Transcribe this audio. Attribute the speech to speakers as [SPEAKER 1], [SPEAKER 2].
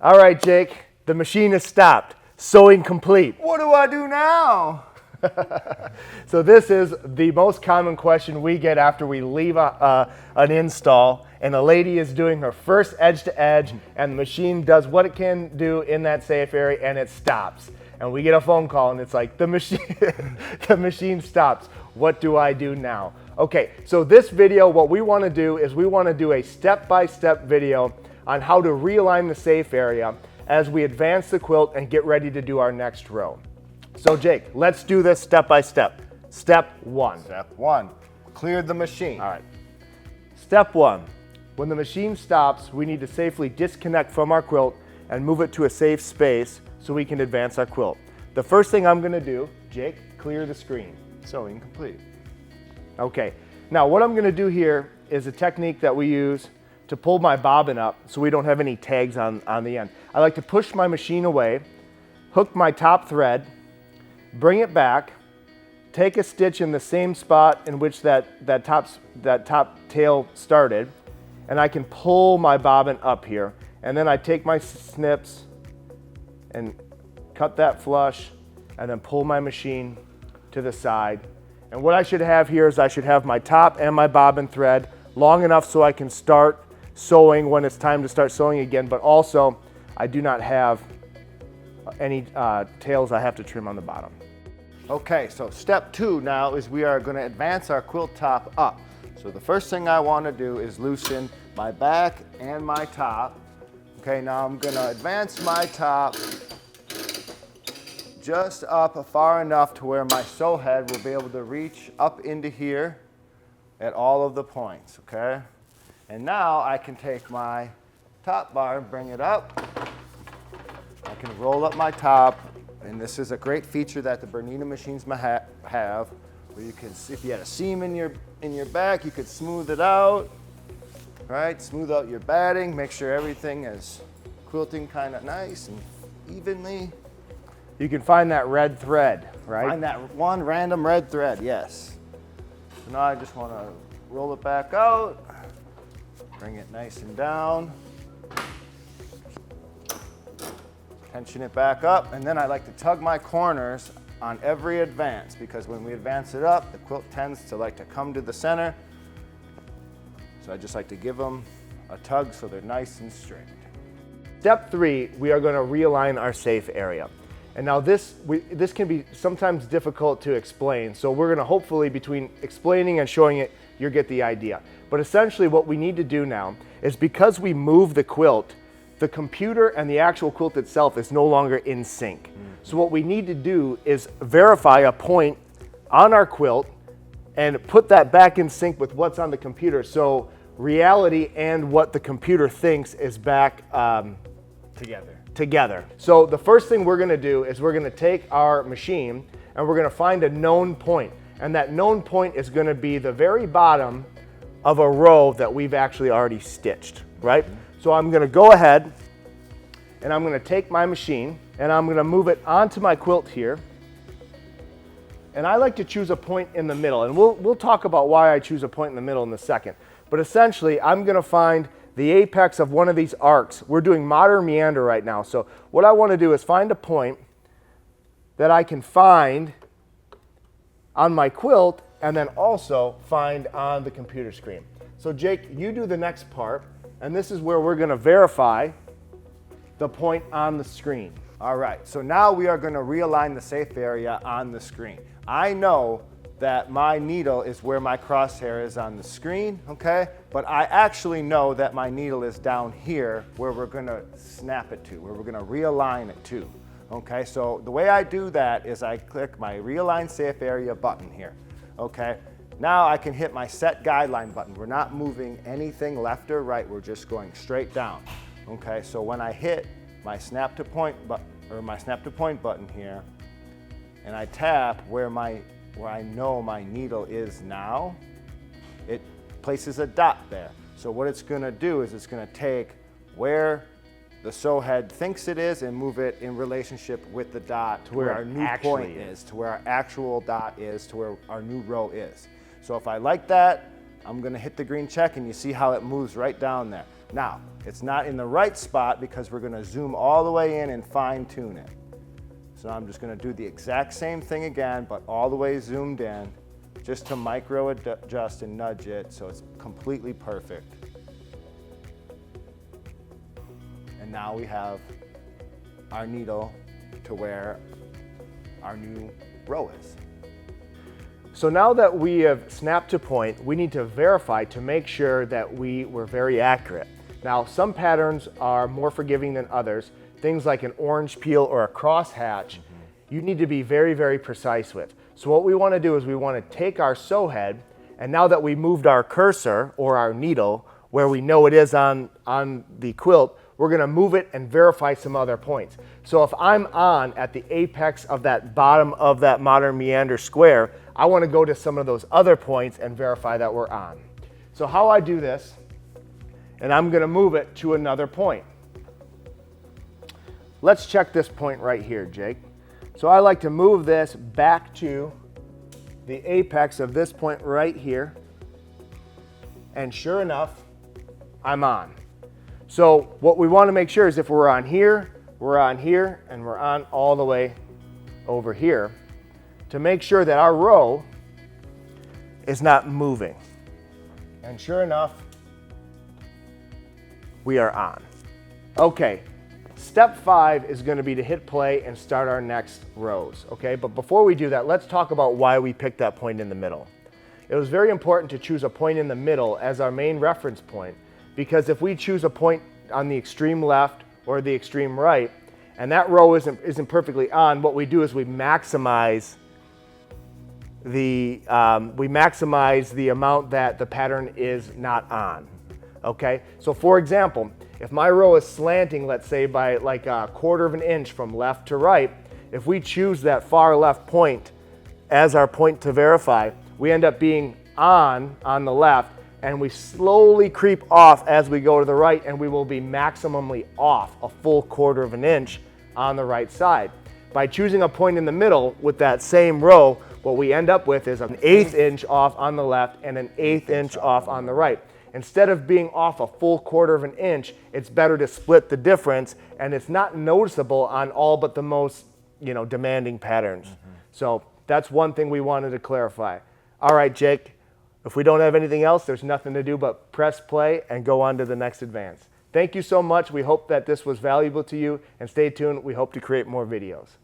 [SPEAKER 1] All right, Jake, the machine has stopped. Sewing complete.
[SPEAKER 2] What do I do now?
[SPEAKER 1] So this is the most common question we get after we leave an install, and a lady is doing her first edge to edge, and the machine does what it can do in that safe area, and it stops. And we get a phone call, and it's like, the machine stops. What do I do now? Okay, so this video, what we want to do is we want to do a step-by-step video on how to realign the safe area as we advance the quilt and get ready to do our next row. So Jake, let's do this step by step. Step one.
[SPEAKER 2] Step one, clear the machine.
[SPEAKER 1] All right. Step one, when the machine stops, we need to safely disconnect from our quilt and move it to a safe space so we can advance our quilt. The first thing I'm gonna do, Jake, clear the screen.
[SPEAKER 2] Sewing complete.
[SPEAKER 1] Okay, now what I'm gonna do here is a technique that we use to pull my bobbin up so we don't have any tags on the end. I like to push my machine away, hook my top thread, bring it back, take a stitch in the same spot in which that top tail started, and I can pull my bobbin up here. And then I take my snips and cut that flush, and then pull my machine to the side. And what I should have here is I should have my top and my bobbin thread long enough so I can start sewing when it's time to start sewing again, but also I do not have any tails I have to trim on the bottom.
[SPEAKER 2] Okay, so step two now is we are going to advance our quilt top up. So the first thing I want to do is loosen my back and my top. Okay, now I'm going to advance my top just up far enough to where my sew head will be able to reach up into here at all of the points, okay? And now I can take my top bar and bring it up. I can roll up my top, and this is a great feature that the Bernina machines have, where you can, if you had a seam in your back, you could smooth it out, right? Smooth out your batting, make sure everything is quilting kind of nice and evenly.
[SPEAKER 1] You can find that red thread, right?
[SPEAKER 2] Find that one random red thread, yes. So now I just want to roll it back out, bring it nice and down, tension it back up, and then I like to tug my corners on every advance, because when we advance it up, the quilt tends to like to come to the center. So I just like to give them a tug so they're nice and straight.
[SPEAKER 1] Step three, we are going to realign our safe area. And now this can be sometimes difficult to explain, so we're going to hopefully, between explaining and showing it, you'll get the idea. But essentially what we need to do now is, because we move the quilt, the computer and the actual quilt itself is no longer in sync. So what we need to do is verify a point on our quilt and put that back in sync with what's on the computer, so reality and what the computer thinks is back together. So the first thing we're going to do is we're going to take our machine and we're going to find a known point. And that known point is going to be the very bottom of a row that we've actually already stitched, right? So I'm going to go ahead and I'm going to take my machine and I'm going to move it onto my quilt here. And I like to choose a point in the middle, and we'll talk about why I choose a point in the middle in a second. But essentially, I'm going to find the apex of one of these arcs. We're doing modern meander right now. So what I want to do is find a point that I can find on my quilt and then also find on the computer screen. So Jake, you do the next part, and this is where we're going to verify the point on the screen.
[SPEAKER 2] All right, so now we are going to realign the safe area on the screen. I know that my needle is where my crosshair is on the screen, okay? But I actually know that my needle is down here where we're going to snap it to, where we're going to realign it to, okay? So the way I do that is I click my Realign Safe Area button here, okay? Now I can hit my Set Guideline button. We're not moving anything left or right, we're just going straight down, okay? So when I hit my Snap to Point button here, and I tap where I know my needle is now, it places a dot there. So what it's going to do is it's going to take where the sew head thinks it is and move it in relationship with the dot to where our new point is, to where our actual dot is, to where our new row is. So if I like that, I'm going to hit the green check, and you see how it moves right down there. Now, it's not in the right spot because we're going to zoom all the way in and fine tune it. So I'm just going to do the exact same thing again, but all the way zoomed in, just to micro adjust and nudge it so it's completely perfect. And now we have our needle to where our new row is.
[SPEAKER 1] So now that we have snapped to point, we need to verify to make sure that we were very accurate. Now, some patterns are more forgiving than others. Things like an orange peel or a crosshatch, you need to be very, very precise with. So what we want to do is we want to take our sew head, and now that we moved our cursor or our needle where we know it is on the quilt, we're going to move it and verify some other points. So if I'm on at the apex of that bottom of that modern meander square, I want to go to some of those other points and verify that we're on. So how I do this, and I'm going to move it to another point. Let's check this point right here, Jake. So I like to move this back to the apex of this point right here, and sure enough, I'm on. So what we want to make sure is if we're on here, and we're on all the way over here, to make sure that our row is not moving. And sure enough, we are on. Okay, step 5 is going to be to hit play and start our next rows, okay? But before we do that, let's talk about why we picked that point in the middle. It was very important to choose a point in the middle as our main reference point, because if we choose a point on the extreme left or the extreme right, and that row isn't perfectly on, what we do is we maximize the amount that the pattern is not on. Okay, so for example, if my row is slanting, let's say by like a 1/4 of an inch from left to right, if we choose that far left point as our point to verify, we end up being on the left, and we slowly creep off as we go to the right, and we will be maximally off a full 1/4 of an inch on the right side. By choosing a point in the middle with that same row, what we end up with is an 1/8 inch off on the left and an 1/8 inch off on the right. Instead of being off a full 1/4 of an inch, it's better to split the difference, and it's not noticeable on all but the most, demanding patterns. So that's one thing we wanted to clarify. All right, Jake, if we don't have anything else, there's nothing to do but press play and go on to the next advance. Thank you so much. We hope that this was valuable to you, and stay tuned. We hope to create more videos.